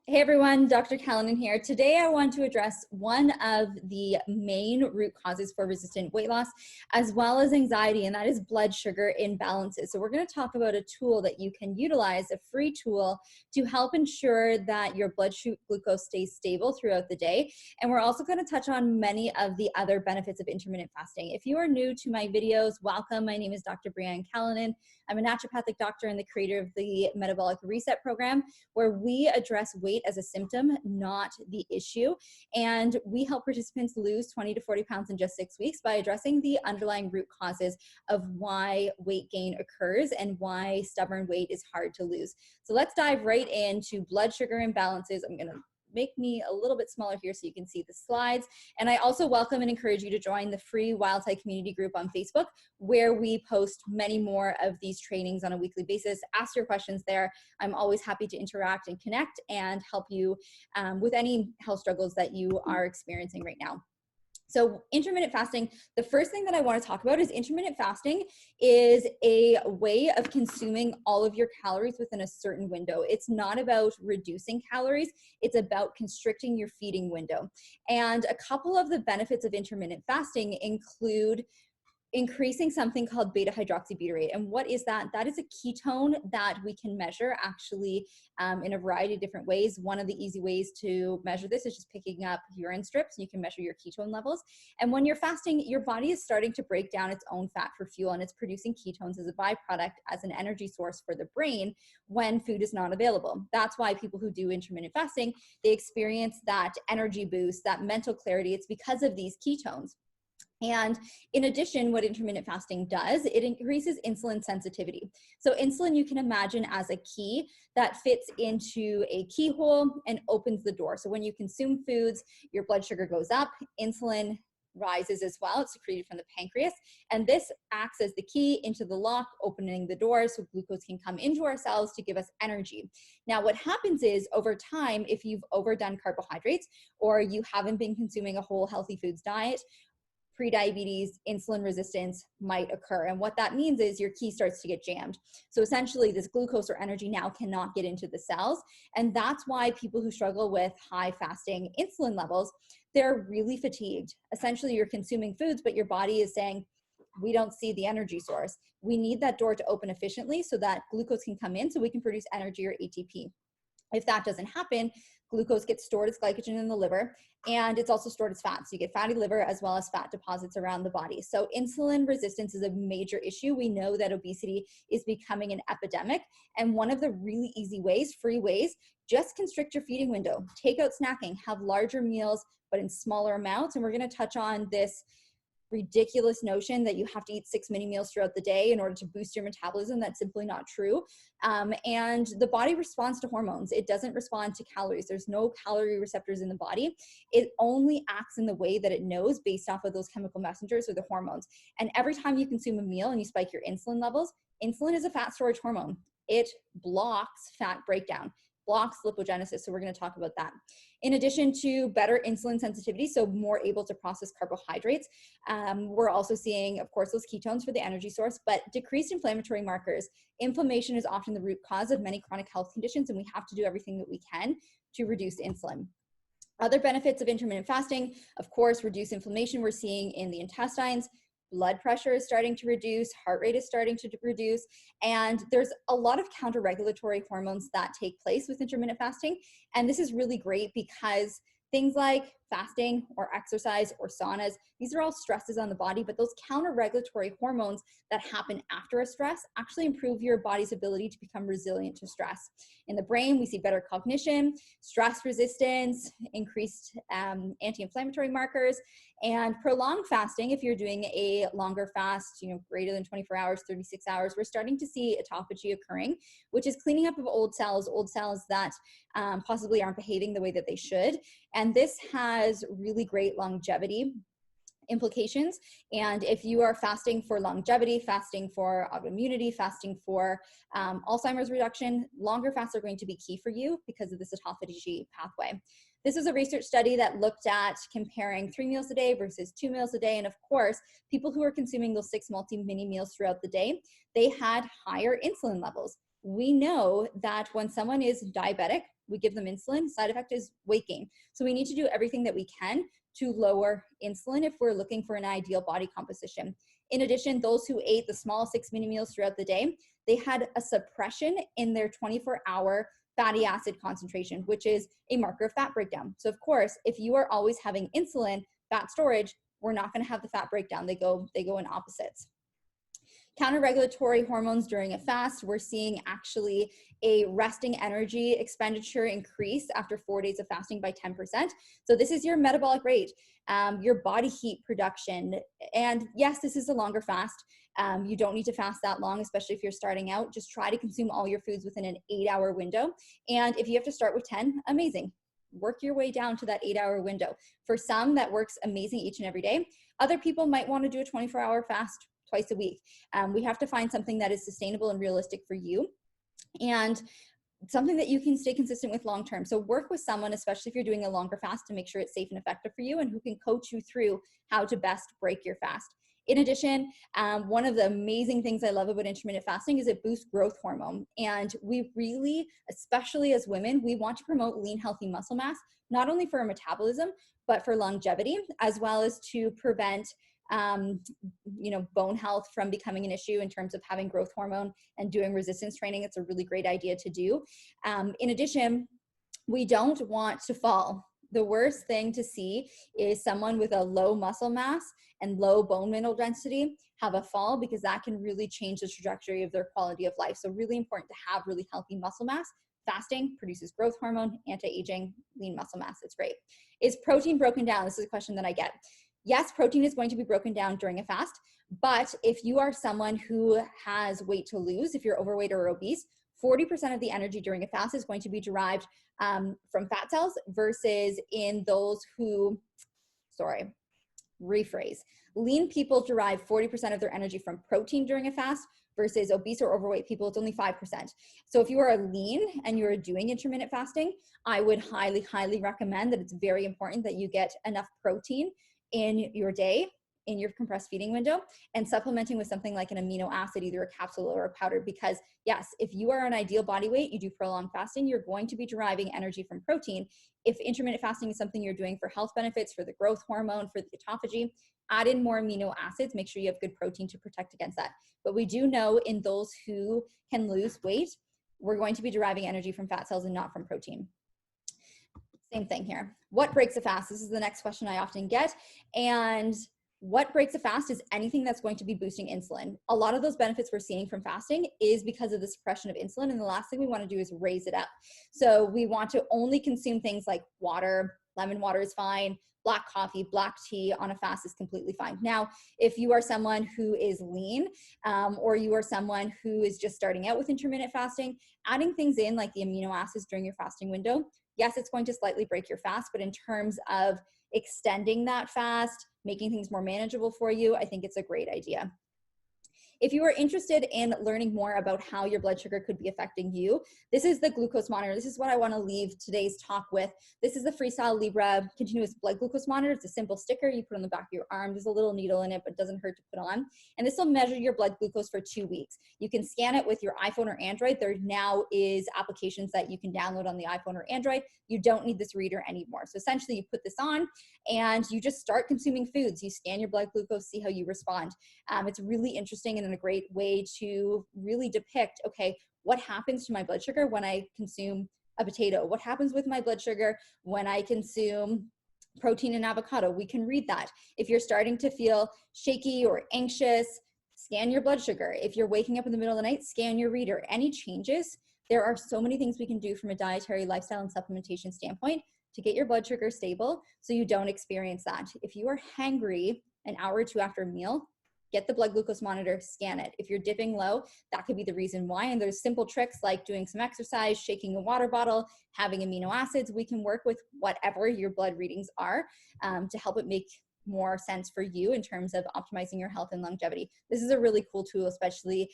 Hey everyone, Dr. Callanan here. Today I want to address one of the main root causes for resistant weight loss, as well as anxiety, and that is blood sugar imbalances. So we're going to talk about a tool that you can utilize, a free tool, to help ensure that your blood glucose stays stable throughout the day. And we're also going to touch on many of the other benefits of intermittent fasting. If you are new to my videos, welcome. My name is Dr. Brianne Callanan. I'm a naturopathic doctor and the creator of the Metabolic Reset program, where we address weight as a symptom, not the issue. And we help participants lose 20 to 40 pounds in just 6 weeks by addressing the underlying root causes of why weight gain occurs and why stubborn weight is hard to lose. So let's dive right into blood sugar imbalances. I'm going to make me a little bit smaller here so you can see the slides. And I also welcome and encourage you to join the free Wild Type community group on Facebook, where we post many more of these trainings on a weekly basis. Ask your questions there. I'm always happy to interact and connect and help you with any health struggles that you are experiencing right now. So intermittent fasting, the first thing that I want to talk about is intermittent fasting is a way of consuming all of your calories within a certain window. It's not about reducing calories. It's about constricting your feeding window. And a couple of the benefits of intermittent fasting include increasing something called beta hydroxybutyrate. And what is that? That is a ketone that we can measure actually in a variety of different ways. One of the easy ways to measure this is just picking up urine strips. You can measure your ketone levels. And when you're fasting, your body is starting to break down its own fat for fuel, and it's producing ketones as a byproduct, as an energy source for the brain when food is not available. That's why people who do intermittent fasting, they experience that energy boost, that mental clarity. It's because of these ketones. And in addition, what intermittent fasting does, it increases insulin sensitivity. So insulin, you can imagine as a key that fits into a keyhole and opens the door. So when you consume foods, your blood sugar goes up, insulin rises as well. It's secreted from the pancreas. And this acts as the key into the lock, opening the door so glucose can come into our cells to give us energy. Now, what happens is over time, if you've overdone carbohydrates or you haven't been consuming a whole healthy foods diet, prediabetes, insulin resistance might occur. And what that means is your key starts to get jammed. So essentially this glucose or energy now cannot get into the cells. And that's why people who struggle with high fasting insulin levels, they're really fatigued. Essentially you're consuming foods, but your body is saying, we don't see the energy source. We need that door to open efficiently so that glucose can come in so we can produce energy or ATP. If that doesn't happen, glucose gets stored as glycogen in the liver, and it's also stored as fat. So you get fatty liver as well as fat deposits around the body. So insulin resistance is a major issue. We know that obesity is becoming an epidemic. And one of the really easy ways, free ways, just constrict your feeding window. Take out snacking, have larger meals, but in smaller amounts. And we're going to touch on this ridiculous notion that you have to eat 6 mini meals throughout the day in order to boost your metabolism. That's simply not true. And the body responds to hormones. It doesn't respond to calories. There's no calorie receptors in the body. It only acts in the way that it knows based off of those chemical messengers or the hormones. And every time you consume a meal and you spike your insulin levels, insulin is a fat storage hormone. It blocks fat breakdown, blocks lipogenesis. So we're going to talk about that. In addition to better insulin sensitivity, so more able to process carbohydrates, we're also seeing, of course, those ketones for the energy source, but decreased inflammatory markers. Inflammation is often the root cause of many chronic health conditions, and we have to do everything that we can to reduce insulin. Other benefits of intermittent fasting, of course, reduce inflammation we're seeing in the intestines. Blood pressure is starting to reduce, heart rate is starting to reduce, and there's a lot of counter-regulatory hormones that take place with intermittent fasting. And this is really great because things like fasting or exercise or saunas, these are all stresses on the body, but those counter-regulatory hormones that happen after a stress actually improve your body's ability to become resilient to stress. In the brain, we see better cognition, stress resistance, increased anti-inflammatory markers, and prolonged fasting. If you're doing a longer fast, greater than 24 hours, 36 hours, we're starting to see autophagy occurring, which is cleaning up of old cells that possibly aren't behaving the way that they should. And this has really great longevity implications. And if you are fasting for longevity, fasting for autoimmunity, fasting for Alzheimer's reduction, longer fasts are going to be key for you because of this autophagy pathway. This is a research study that looked at comparing 3 meals a day versus 2 meals a day. And of course, people who are consuming those 6 multi-mini meals throughout the day, they had higher insulin levels. we know that when someone is diabetic, we give them insulin, side effect is weight gain. So we need to do everything that we can to lower insulin if we're looking for an ideal body composition. In addition, those who ate the small 6 mini meals throughout the day, they had a suppression in their 24-hour fatty acid concentration, which is a marker of fat breakdown. So of course, if you are always having insulin, fat storage, we're not going to have the fat breakdown. They go in opposites. Counter-regulatory hormones during a fast, we're seeing actually a resting energy expenditure increase after 4 days of fasting by 10%. So this is your metabolic rate, your body heat production. And yes, this is a longer fast. You don't need to fast that long, especially if you're starting out. Just try to consume all your foods within an 8-hour window. And if you have to start with 10, amazing. Work your way down to that 8-hour window. For some, that works amazing each and every day. Other people might want to do a 24-hour fast twice a week. We have to find something that is sustainable and realistic for you, and something that you can stay consistent with long term. So work with someone, especially if you're doing a longer fast, to make sure it's safe and effective for you, and who can coach you through how to best break your fast. In addition, one of the amazing things I love about intermittent fasting is it boosts growth hormone. And we really, especially as women, we want to promote lean, healthy muscle mass, not only for our metabolism, but for longevity, as well as to prevent bone health from becoming an issue in terms of having growth hormone and doing resistance training. It's a really great idea to do. In addition, we don't want to fall. The worst thing to see is someone with a low muscle mass and low bone mineral density have a fall, because that can really change the trajectory of their quality of life. So really important to have really healthy muscle mass. Fasting produces growth hormone, anti-aging, lean muscle mass. It's great. Is protein broken down? This is a question that I get. Yes, protein is going to be broken down during a fast, but if you are someone who has weight to lose, if you're overweight or obese, 40% of the energy during a fast is going to be derived from fat cells, versus in those who, lean people derive 40% of their energy from protein during a fast, versus obese or overweight people, it's only 5%. So if you are lean and you're doing intermittent fasting, I would highly, highly recommend that it's very important that you get enough protein in your day, in your compressed feeding window, and supplementing with something like an amino acid, either a capsule or a powder. Because yes, if you are an ideal body weight, you do prolonged fasting, you're going to be deriving energy from protein. If intermittent fasting is something you're doing for health benefits, for the growth hormone, for the autophagy, add in more amino acids, make sure you have good protein to protect against that. But we do know in those who can lose weight, we're going to be deriving energy from fat cells and not from protein. Same thing here. What breaks a fast? This is the next question I often get. And what breaks a fast is anything that's going to be boosting insulin. A lot of those benefits we're seeing from fasting is because of the suppression of insulin. And the last thing we want to do is raise it up. So we want to only consume things like water. Lemon water is fine. Black coffee, black tea on a fast is completely fine. Now, if you are someone who is lean, or you are someone who is just starting out with intermittent fasting, adding things in like the amino acids during your fasting window, yes, it's going to slightly break your fast, but in terms of extending that fast, making things more manageable for you, I think it's a great idea. If you are interested in learning more about how your blood sugar could be affecting you, this is the glucose monitor. This is what I want to leave today's talk with. This is the Freestyle Libre continuous blood glucose monitor. It's a simple sticker you put on the back of your arm. There's a little needle in it, but it doesn't hurt to put on. And this will measure your blood glucose for 2 weeks. You can scan it with your iPhone or Android. There now is applications that you can download on the iPhone or Android. You don't need this reader anymore. So essentially you put this on and you just start consuming foods. You scan your blood glucose, see how you respond. It's really interesting and a great way to really depict, okay, what happens to my blood sugar when I consume a potato? What happens with my blood sugar when I consume protein and avocado? We can read that. If you're starting to feel shaky or anxious, scan your blood sugar. If you're waking up in the middle of the night, scan your reader. Any changes? There are so many things we can do from a dietary, lifestyle, and supplementation standpoint to get your blood sugar stable so you don't experience that. If you are hangry an hour or two after a meal, get the blood glucose monitor, scan it. If you're dipping low, that could be the reason why. And there's simple tricks like doing some exercise, shaking a water bottle, having amino acids. We can work with whatever your blood readings are to help it make more sense for you in terms of optimizing your health and longevity. This is a really cool tool, especially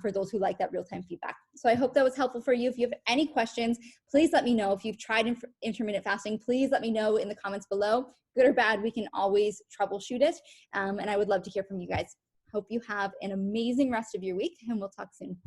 for those who like that real-time feedback. So I hope that was helpful for you. If you have any questions, please let me know. If you've tried intermittent fasting, please let me know in the comments below. Good or bad, we can always troubleshoot it. And I would love to hear from you guys. Hope you have an amazing rest of your week, and we'll talk soon.